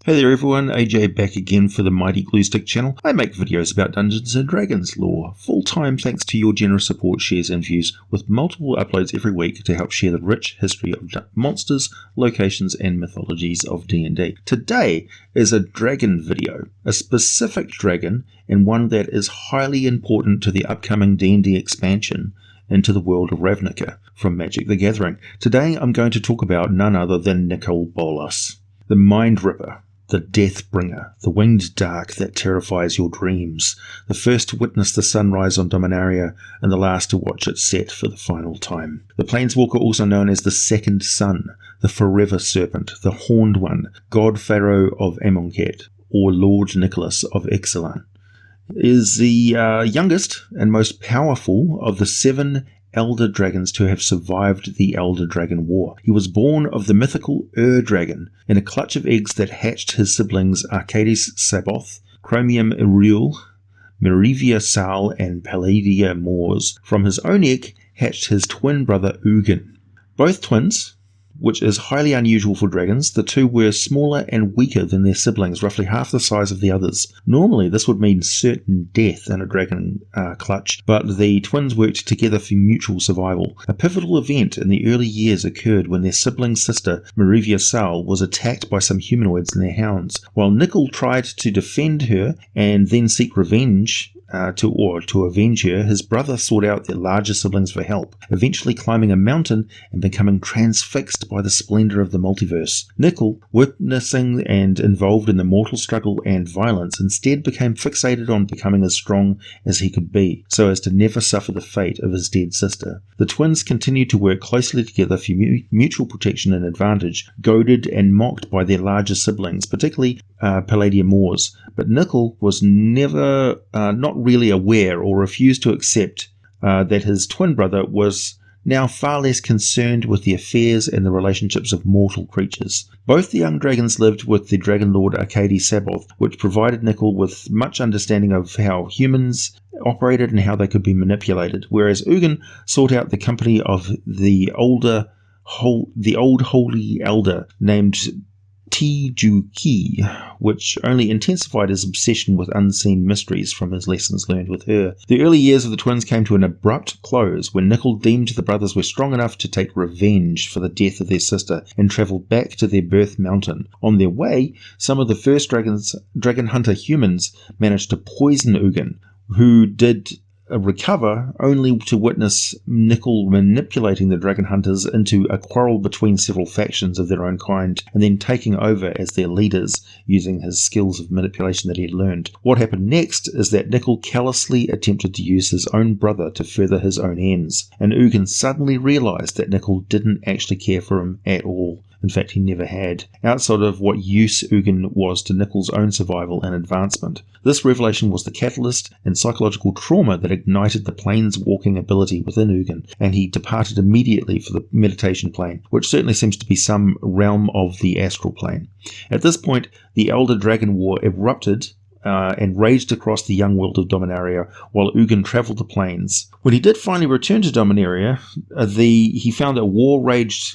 Hey there everyone, AJ back again for the Mighty Gluestick channel. I make videos about Dungeons & Dragons lore, full-time thanks to your generous support, shares and views, with multiple uploads every week to help share the rich history of monsters, locations and mythologies of D&D. Today is a dragon video, a specific dragon and one that is highly important to the upcoming D&D expansion into the world of Ravnica from Magic the Gathering. Today I'm going to talk about none other than Nicol Bolas, the Mind Ripper, the Deathbringer, the winged dark that terrifies your dreams, the first to witness the sunrise on Dominaria, and the last to watch it set for the final time. The planeswalker, also known as the Second Sun, the Forever Serpent, the Horned One, God Pharaoh of Amonkhet, or Lord Nicholas of Ixalan, is the youngest and most powerful of the 7 elder dragons to have survived the Elder Dragon War. He was born of the mythical dragon in a clutch of eggs that hatched his siblings Arcades Saboth, Chromium Irule, Merivia Sal, and Palladia Moors. From his own egg hatched his twin brother Ugin. Both twins, which is highly unusual for dragons, the two were smaller and weaker than their siblings, roughly half the size of the others. Normally this would mean certain death in a dragon clutch, but the twins worked together for mutual survival. A pivotal event in the early years occurred when their sibling sister, Merivia Sal, was attacked by some humanoids and their hounds. While Nicol tried to defend her and then seek revenge, to avenge her, his brother sought out their larger siblings for help, eventually climbing a mountain and becoming transfixed by the splendor of the multiverse. Nicol, witnessing and involved in the mortal struggle and violence, instead became fixated on becoming as strong as he could be, so as to never suffer the fate of his dead sister. The twins continued to work closely together for mutual protection and advantage, goaded and mocked by their larger siblings, particularly Palladia Moors, but Nicol was never not really aware or refused to accept that his twin brother was now far less concerned with the affairs and the relationships of mortal creatures. Both the young dragons lived with the Dragon Lord Arcades Saboth, which provided Nicol with much understanding of how humans operated and how they could be manipulated, whereas Ugin sought out the company of the old holy elder named Tijuki, which only intensified his obsession with unseen mysteries from his lessons learned with her. The early years of the twins came to an abrupt close when Nicol deemed the brothers were strong enough to take revenge for the death of their sister and travelled back to their birth mountain. On their way, some of the first dragon hunter humans managed to poison Ugin, who did recover only to witness Nicol manipulating the dragon hunters into a quarrel between several factions of their own kind and then taking over as their leaders using his skills of manipulation that he had learned. What happened next is that Nicol callously attempted to use his own brother to further his own ends, and Ugin suddenly realized that Nicol didn't actually care for him at all. In fact, he never had, outside of what use Ugin was to Nicol's own survival and advancement. This revelation was the catalyst and psychological trauma that ignited the planeswalking ability within Ugin, and he departed immediately for the meditation plane, which certainly seems to be some realm of the astral plane. At this point, the Elder Dragon War erupted and raged across the young world of Dominaria while Ugin travelled the plains. When he did finally return to Dominaria, he found a war-ravaged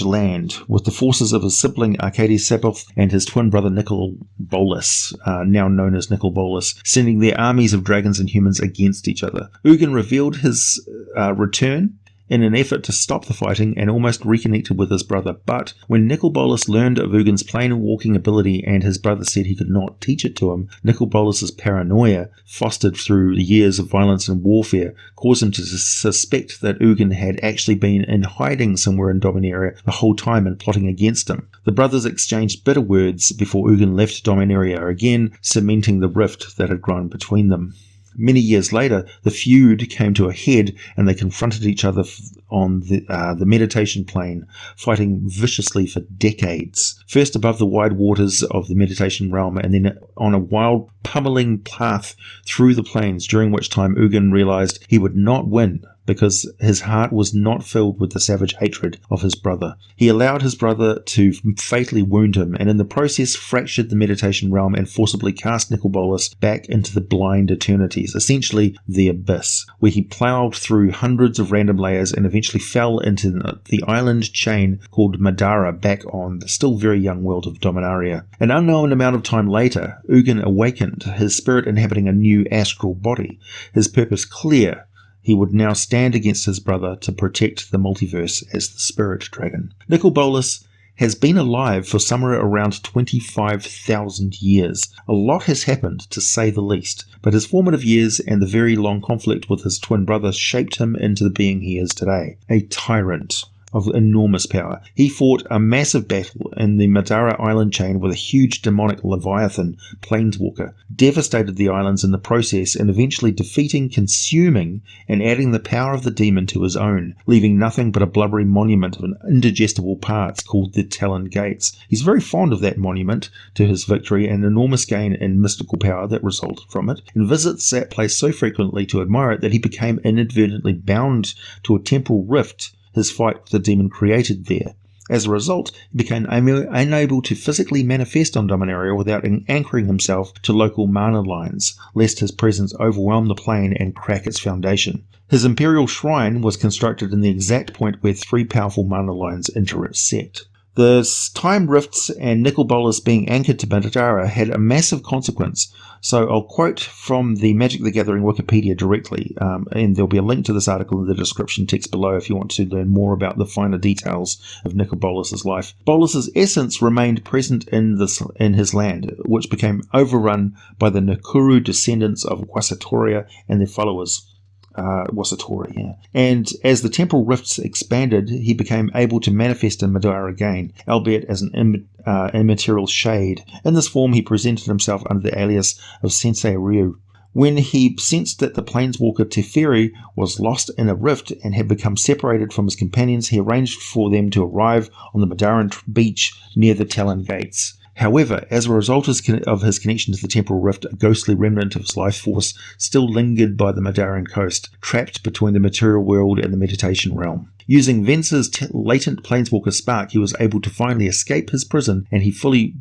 land with the forces of his sibling Arcades Saboth and his twin brother Nicol Bolas, now known as Nicol Bolas, sending their armies of dragons and humans against each other. Ugin revealed his return in an effort to stop the fighting and almost reconnected with his brother, but when Nicol Bolas learned of Ugin's plane-walking ability and his brother said he could not teach it to him, Nicol Bolas's paranoia, fostered through the years of violence and warfare, caused him to suspect that Ugin had actually been in hiding somewhere in Dominaria the whole time and plotting against him. The brothers exchanged bitter words before Ugin left Dominaria again, cementing the rift that had grown between them. Many years later, the feud came to a head and they confronted each other on the meditation plane, fighting viciously for decades. First above the wide waters of the meditation realm and then on a wild pummeling path through the plains, during which time Ugin realized he would not win, because his heart was not filled with the savage hatred of his brother. He allowed his brother to fatally wound him, and in the process fractured the meditation realm and forcibly cast Nicol Bolas back into the blind eternities, essentially the abyss, where he ploughed through hundreds of random layers and eventually fell into the island chain called Madara back on the still very young world of Dominaria. An unknown amount of time later, Ugin awakened, his spirit inhabiting a new astral body, his purpose clear. He would now stand against his brother to protect the multiverse as the spirit dragon. Nicol Bolas has been alive for somewhere around 25,000 years. A lot has happened, to say the least, but his formative years and the very long conflict with his twin brother shaped him into the being he is today, a tyrant of enormous power. He fought a massive battle in the Madara island chain with a huge demonic Leviathan planeswalker, devastated the islands in the process, and eventually defeating, consuming, and adding the power of the demon to his own, leaving nothing but a blubbery monument of indigestible parts called the Talon Gates. He's very fond of that monument to his victory and enormous gain in mystical power that resulted from it, and visits that place so frequently to admire it that he became inadvertently bound to a temporal rift his fight with the demon created there. As a result, he became unable to physically manifest on Dominaria without anchoring himself to local mana lines, lest his presence overwhelm the plane and crack its foundation. His Imperial Shrine was constructed in the exact point where three powerful mana lines intersect. The time rifts and Nicol Bolas being anchored to Madara had a massive consequence, so I'll quote from the Magic the Gathering Wikipedia directly, and there'll be a link to this article in the description text below if you want to learn more about the finer details of Nicol Bolas' life. Bolas' essence remained present in his land, which became overrun by the Nakuru descendants of Wasatoria and their followers. And as the temporal rifts expanded, he became able to manifest in Madara again, albeit as an immaterial shade. In this form, he presented himself under the alias of Sensei Ryu. When he sensed that the planeswalker Teferi was lost in a rift and had become separated from his companions, he arranged for them to arrive on the Madaran beach near the Talon Gates. However, as a result of his connection to the temporal rift, a ghostly remnant of his life force still lingered by the Madaran coast, trapped between the material world and the meditation realm. Using Vence's latent planeswalker spark, he was able to finally escape his prison, and he fully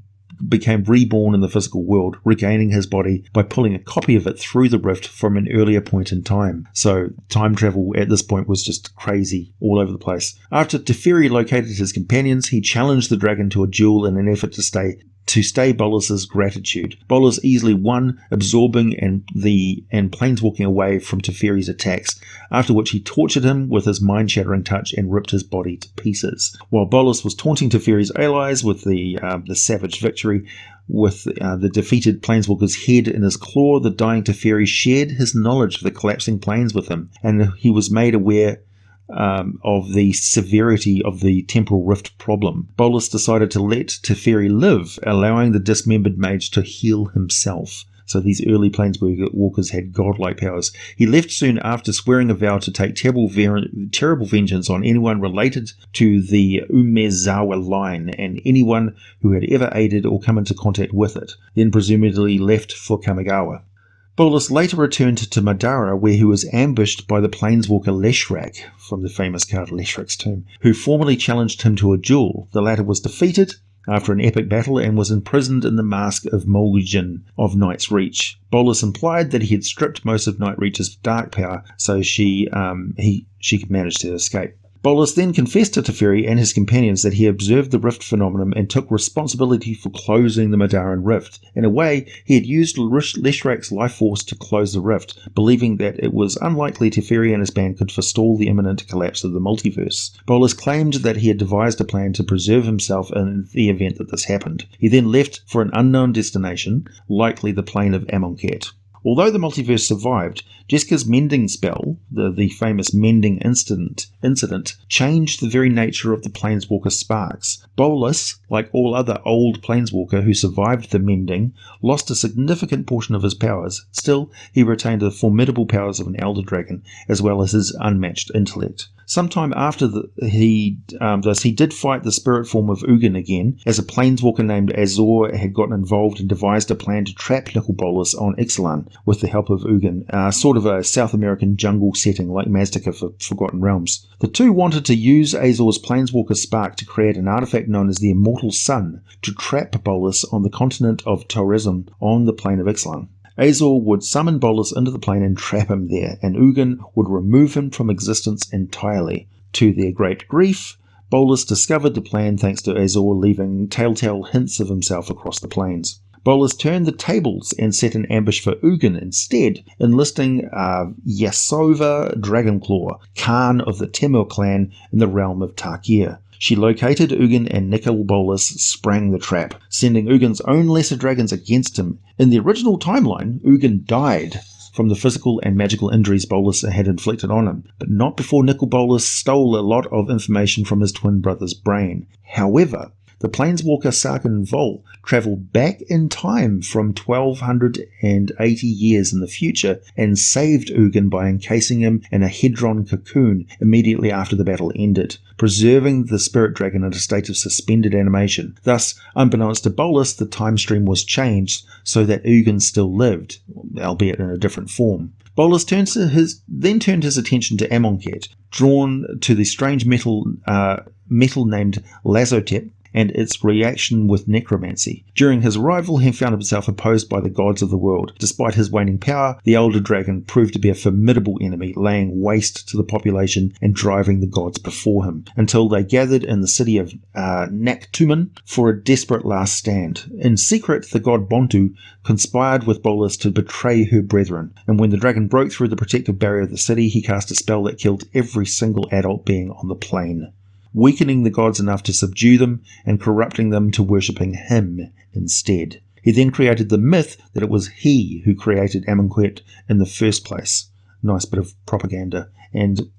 became reborn in the physical world, regaining his body by pulling a copy of it through the rift from an earlier point in time. So time travel at this point was just crazy all over the place. After Teferi located his companions, he challenged the dragon to a duel in an effort to stay Bolas' gratitude. Bolas easily won, absorbing and planeswalking away from Teferi's attacks, after which he tortured him with his mind-shattering touch and ripped his body to pieces. While Bolas was taunting Teferi's allies with the savage victory, with the defeated planeswalker's head in his claw, the dying Teferi shared his knowledge of the collapsing planes with him, and he was made aware of the severity of the temporal rift problem. Bolas decided to let Teferi live, allowing the dismembered mage to heal himself. So these early planeswalkers had godlike powers. He left soon after, swearing a vow to take terrible vengeance on anyone related to the Umezawa line and anyone who had ever aided or come into contact with it, then presumably left for Kamigawa. Bolas later returned to Madara, where he was ambushed by the planeswalker Leshrac, from the famous card Leshrac's Tomb, who formally challenged him to a duel. The latter was defeated after an epic battle and was imprisoned in the Mask of Mulligan of Night's Reach. Bolas implied that he had stripped most of Night Reach's dark power, so she could manage to escape. Bolas then confessed to Teferi and his companions that he observed the rift phenomenon and took responsibility for closing the Madaran rift. In a way, he had used Leshrac's life force to close the rift, believing that it was unlikely Teferi and his band could forestall the imminent collapse of the multiverse. Bolas claimed that he had devised a plan to preserve himself in the event that this happened. He then left for an unknown destination, likely the plane of Amonkhet. Although the multiverse survived, Jessica's mending spell, the famous mending incident, changed the very nature of the planeswalker sparks. Bolas, like all other old planeswalker who survived the mending, lost a significant portion of his powers. Still, he retained the formidable powers of an elder dragon, as well as his unmatched intellect. Sometime after he did fight the spirit form of Ugin again, as a planeswalker named Azor had gotten involved and devised a plan to trap Nicol Bolas on Ixalan with the help of Ugin, sort of a South American jungle setting like Mazdaca for Forgotten Realms. The two wanted to use Azor's planeswalker spark to create an artifact known as the Immortal Sun to trap Bolas on the continent of Torresm on the plane of Ixalan. Azor would summon Bolas into the plane and trap him there, and Ugin would remove him from existence entirely. To their great grief, Bolas discovered the plan thanks to Azor leaving telltale hints of himself across the planes. Bolas turned the tables and set an ambush for Ugin instead, enlisting Yasova Dragonclaw, Khan of the Temur clan in the realm of Tarkir. She located Ugin and Nicol Bolas sprang the trap, sending Ugin's own lesser dragons against him. In the original timeline, Ugin died from the physical and magical injuries Bolas had inflicted on him, but not before Nicol Bolas stole a lot of information from his twin brother's brain. However, the planeswalker Sarkhan Vol travelled back in time from 1280 years in the future and saved Ugin by encasing him in a Hedron cocoon immediately after the battle ended, preserving the spirit dragon in a state of suspended animation. Thus, unbeknownst to Bolas, the time stream was changed so that Ugin still lived, albeit in a different form. Bolas then turned his attention to Amonkhet, drawn to the strange metal named Lazotep, and its reaction with necromancy. During his arrival, he found himself opposed by the gods of the world. Despite his waning power, the elder dragon proved to be a formidable enemy, laying waste to the population and driving the gods before him, until they gathered in the city of Naktumen for a desperate last stand. In secret, the god Bontu conspired with Bolas to betray her brethren, and when the dragon broke through the protective barrier of the city, he cast a spell that killed every single adult being on the plane, weakening the gods enough to subdue them and corrupting them to worshipping him instead. He then created the myth that it was he who created Amonkhet in the first place. Nice bit of propaganda, and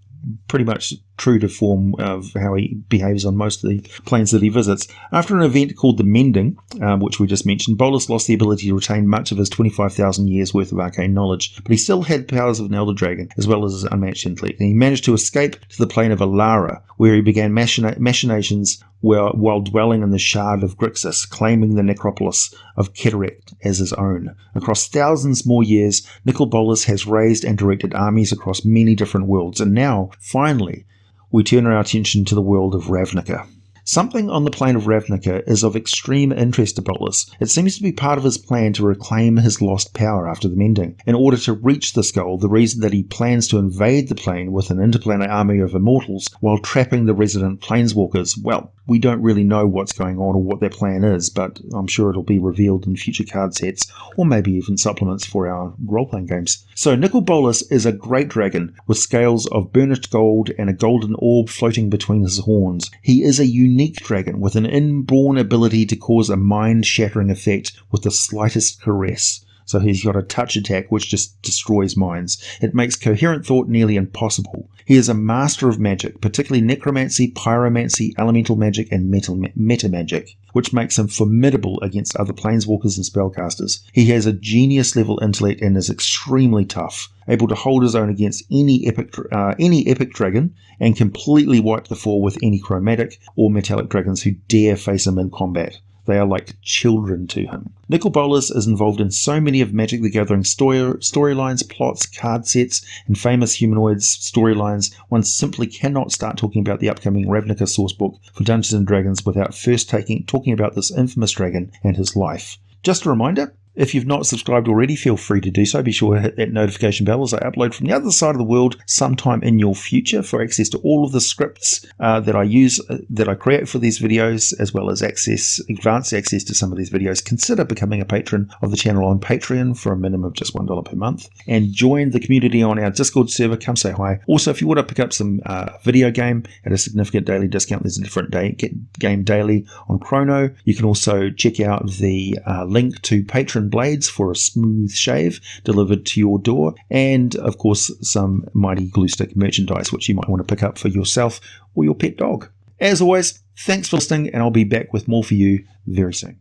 pretty much true to form of how he behaves on most of the planes that he visits. After an event called the Mending, which we just mentioned, Bolas lost the ability to retain much of his 25,000 years worth of arcane knowledge, but he still had powers of an elder dragon, as well as his unmatched intellect, and he managed to escape to the plane of Alara, where he began machinations while dwelling in the Shard of Grixis, claiming the necropolis of Kederek as his own. Across thousands more years, Nicol Bolas has raised and directed armies across many different worlds, and now, finally, we turn our attention to the world of Ravnica. Something on the plane of Ravnica is of extreme interest to Bolas. It seems to be part of his plan to reclaim his lost power after the Mending. In order to reach this goal, the reason that he plans to invade the plane with an interplanar army of immortals while trapping the resident planeswalkers, well, we don't really know what's going on or what their plan is, but I'm sure it'll be revealed in future card sets, or maybe even supplements for our role-playing games. So Nicol Bolas is a great dragon with scales of burnished gold and a golden orb floating between his horns. He is a unique dragon with an inborn ability to cause a mind-shattering effect with the slightest caress. So he's got a touch attack which just destroys minds. It makes coherent thought nearly impossible. He is a master of magic, particularly necromancy, pyromancy, elemental magic, and meta magic, which makes him formidable against other planeswalkers and spellcasters. He has a genius-level intellect and is extremely tough, able to hold his own against any epic dragon, and completely wipe the floor with any chromatic or metallic dragons who dare face him in combat. They are like children to him. Nicol Bolas is involved in so many of Magic the Gathering storylines, plots, card sets, and famous humanoids storylines, one simply cannot start talking about the upcoming Ravnica sourcebook for Dungeons & Dragons without first talking about this infamous dragon and his life. Just a reminder, if you've not subscribed already, feel free to do so. Be sure to hit that notification bell as I upload from the other side of the world sometime in your future for access to all of the scripts that I use, that I create for these videos, as well as advanced access to some of these videos. Consider becoming a patron of the channel on Patreon for a minimum of just $1 per month, and join the community on our Discord server. Come say hi. Also, if you want to pick up some video game at a significant daily discount, there's a different game daily on Chrono. You can also check out the link to Patreon blades for a smooth shave delivered to your door, and of course some Mighty Glue Stick merchandise which you might want to pick up for yourself or your pet dog. As always, thanks for listening, and I'll be back with more for you very soon.